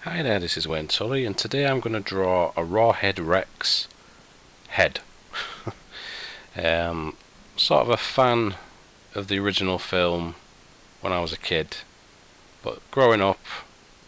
Hi there, this is Tully, and today I'm going to draw a Rawhead Rex head. Sort of a fan of the original film when I was a kid, but growing up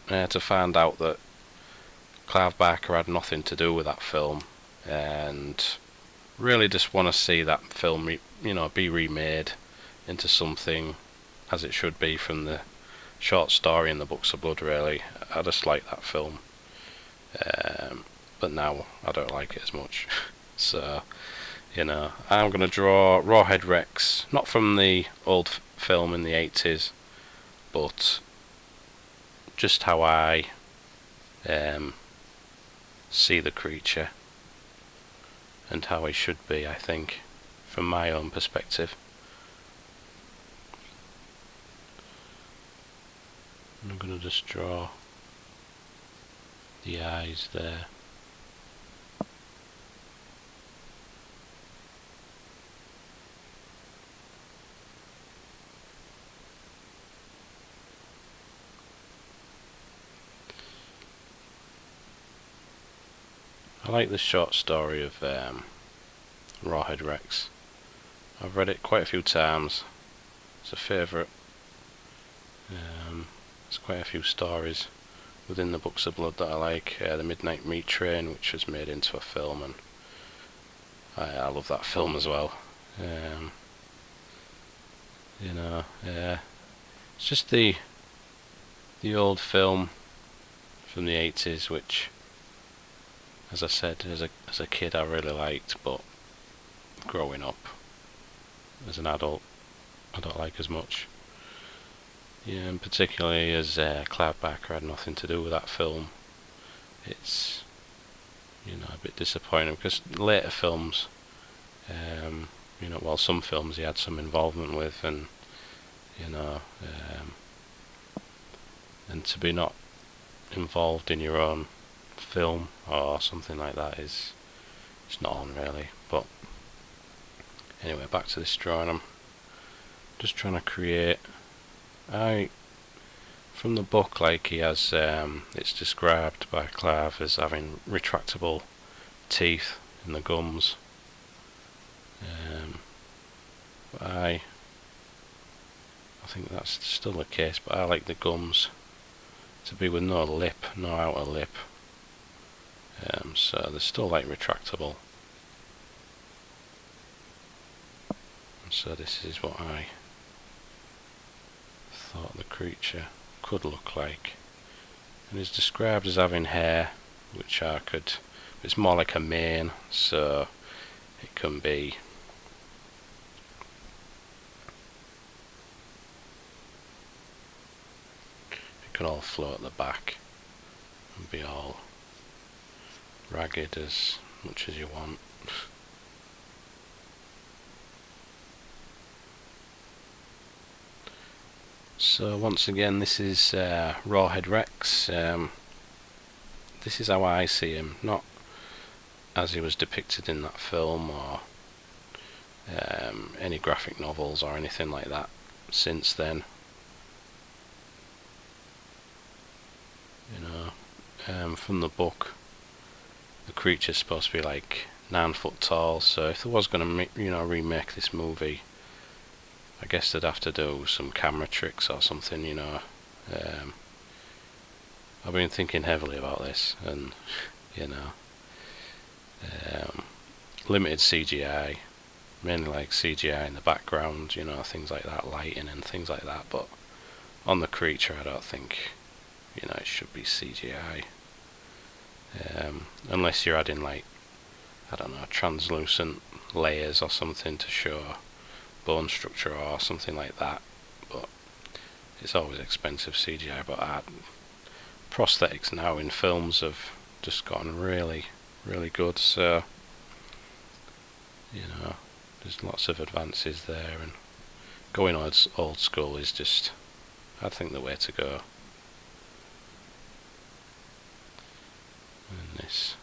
to find out that Clive Barker had nothing to do with that film, and really just want to see that film, be remade into something as it should be from the short story in the Books of Blood. Really, I just like that film. But now I don't like it as much. So, I'm going to draw Rawhead Rex, not from the old film in the 80s, but just how I see the creature and how he should be, I think, from my own perspective. And I'm going to just draw the eyes there. I like the short story of Rawhead Rex. I've read it quite a few times. It's a favourite. There's quite a few stories within the Books of Blood that I like. The Midnight Meat Train, which was made into a film, and I love that film as well. It's just the old film from the 80s, which, as I said, as a kid I really liked, but growing up as an adult I don't like as much. Yeah, and particularly as Clive Barker had nothing to do with that film, it's a bit disappointing, because later films, some films he had some involvement with, and and to be not involved in your own film or something like that is it's not on really. But anyway, back to this drawing. I'm just trying to create. From the book, like he has, it's described by Clive as having retractable teeth in the gums. But I think that's still the case, but I like the gums to be with no lip, no outer lip. So they're still like retractable. And so this is what I thought the creature could look like. And it's described as having hair, which it's more like a mane, so it can be all flow at the back and be all ragged as much as you want. So once again, this is Rawhead Rex. This is how I see him, not as he was depicted in that film or any graphic novels or anything like that since then. From the book, the creature's supposed to be like 9 foot tall, so if they was going to remake this movie, I guess they'd have to do some camera tricks or something. I've been thinking heavily about this, and limited CGI, mainly like CGI in the background, things like that, lighting and things like that. But on the creature, I don't think it should be CGI, unless you're adding, like, I don't know, translucent layers or something to show bone structure or something like that. But it's always expensive CGI. But prosthetics now in films have just gotten really, really good, so there's lots of advances there, and going old school is just, I think, the way to go. And this,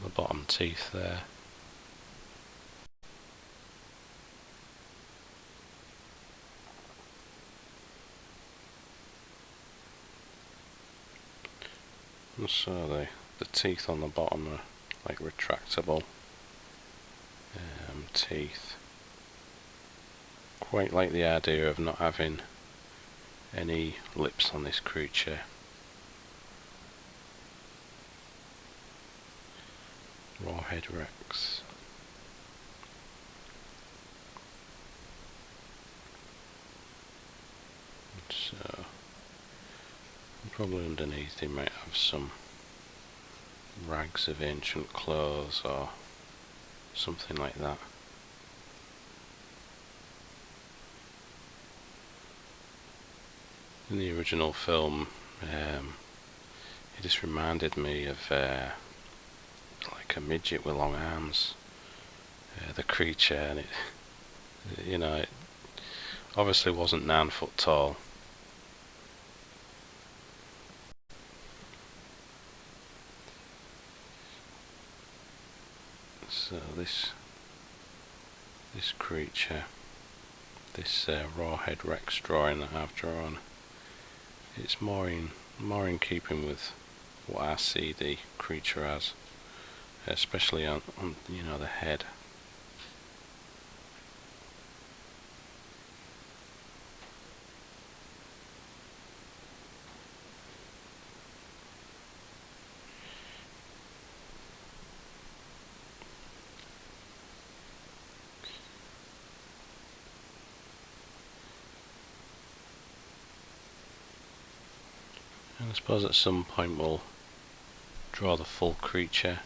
the bottom teeth there. And so the teeth on the bottom are like retractable teeth. Quite like the idea of not having any lips on this creature. Rawhead Rex. So probably underneath he might have some rags of ancient clothes or something like that. In the original film, it just reminded me of like a midget with long arms, the creature, and it, you know, it obviously wasn't 9 foot tall. So this creature, this Rawhead Rex drawing that I've drawn, it's more in keeping with what I see the creature as, especially on the head. And I suppose at some point we'll draw the full creature.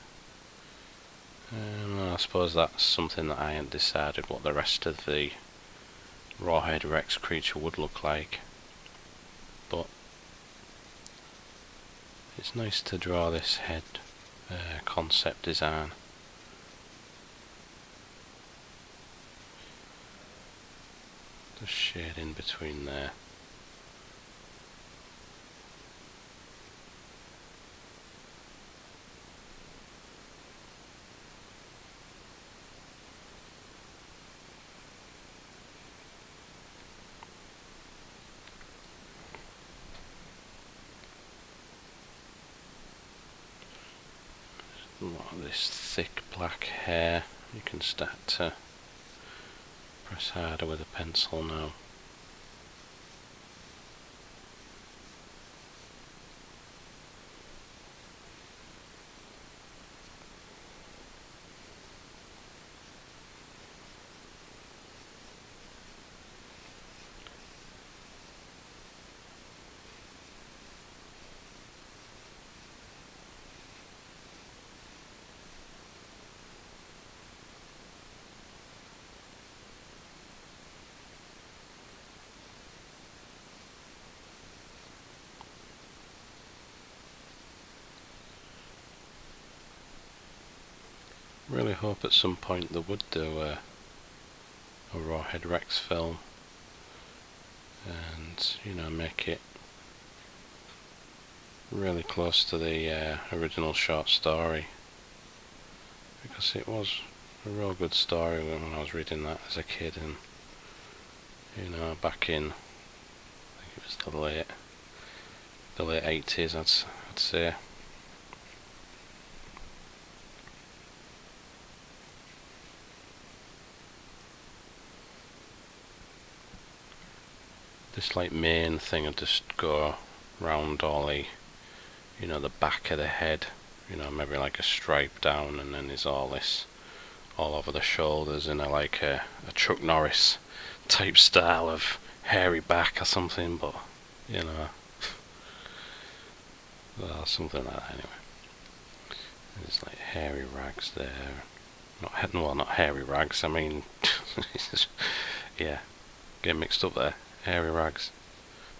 And I suppose that's something that I hadn't decided what the rest of the Rawhead Rex creature would look like. But it's nice to draw this head concept design. Just shade in between there. A lot of this thick black hair, you can start to press harder with a pencil now. Really hope at some point they would do a Rawhead Rex film, and make it really close to the original short story, because it was a real good story when I was reading that as a kid, and back in, I think it was the late 80s, I'd say. This like main thing would just go round all the back of the head, maybe like a stripe down, and then there's all this all over the shoulders in like a Chuck Norris type style of hairy back or something, but well, something like that anyway. There's like hairy rags there. Not hairy rags, I mean, yeah, get mixed up there. Hairy rags,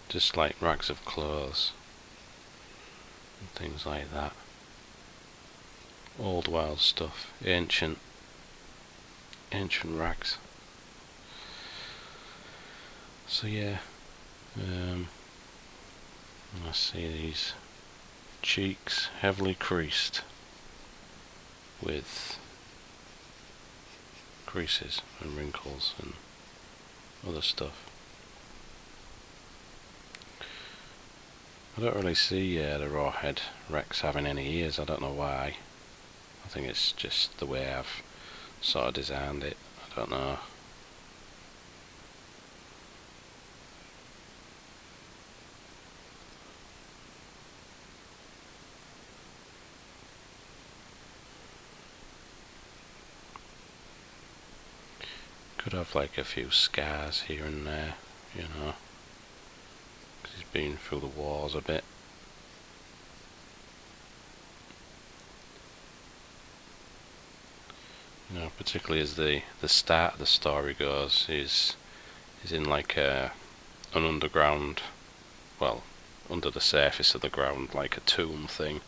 just like rags of clothes and things like that. Old wild stuff, ancient rags. So yeah, I see these cheeks heavily creased with creases and wrinkles and other stuff. I don't really see the Rawhead Rex having any ears. I don't know why. I think it's just the way I've sort of designed it. I don't know. Could have like a few scars here and there, you know, because he's been through the wars a bit. You know, particularly as the start of the story goes, he's in like an underground, well, under the surface of the ground, like a tomb thing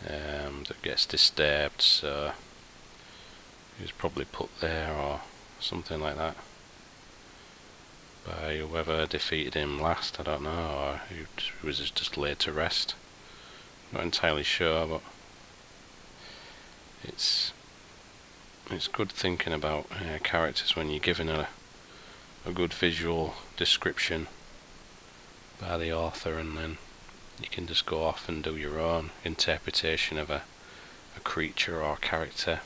that gets disturbed. So he was probably put there or something like that by whoever defeated him last. I don't know, or he was just laid to rest. Not entirely sure, but it's good thinking about characters when you're given a good visual description by the author, and then you can just go off and do your own interpretation of a creature or character.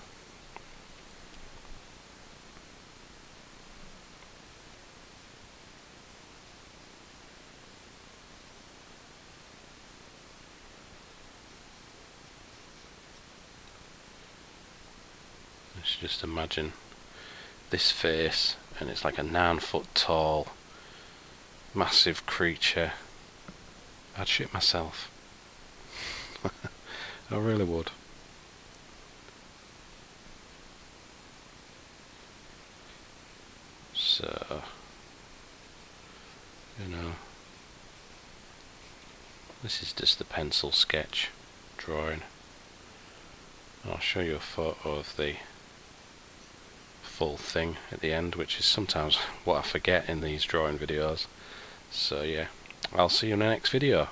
Let's just imagine this face, and it's like a 9-foot tall massive creature. I'd shit myself. I really would. So, you know, this is just the pencil sketch drawing. I'll show you a photo of the full thing at the end, which is sometimes what I forget in these drawing videos. So yeah, I'll see you in the next video.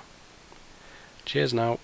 Cheers now.